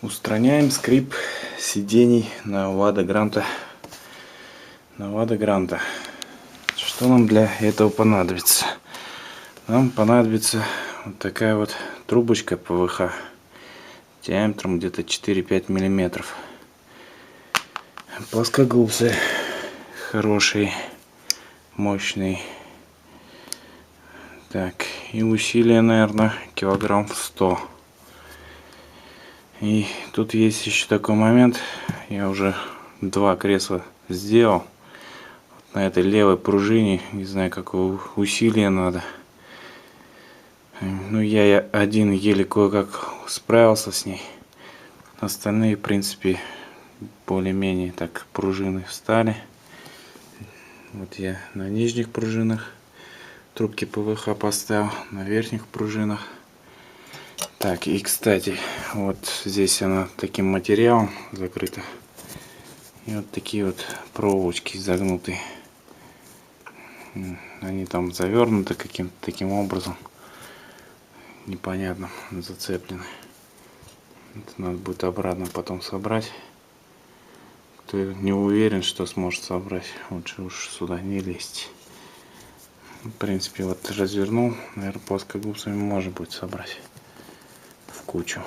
Устраняем скрип сидений на Лада Гранта. Что нам для этого понадобится? Нам понадобится вот такая вот трубочка ПВХ диаметром где-то 4-5 миллиметров. Плоскогубцы хороший, мощный. Так, и усилие, наверное, килограмм 100. И тут есть еще такой момент. Я уже 2 кресла сделал. Вот на этой левой пружине, не знаю, какого усилия надо. Ну, я один еле кое-как справился с ней. Остальные, в принципе, более-менее так пружины встали. Вот я на нижних пружинах трубки ПВХ поставил, на верхних пружинах. Так, и кстати, вот здесь она таким материалом закрыта. И вот такие вот проволочки загнутые. Они там завернуты каким-то таким образом. Непонятно, зацеплены. Это надо будет обратно потом собрать. Кто не уверен, что сможет собрать, лучше уж сюда не лезть. В принципе, вот развернул, наверное, плоскогубцами можно будет собрать в кучу.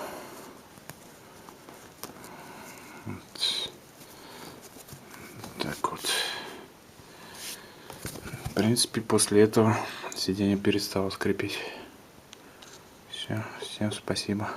Вот. Так вот. В принципе, после этого сиденье перестало скрипеть. Все, всем спасибо.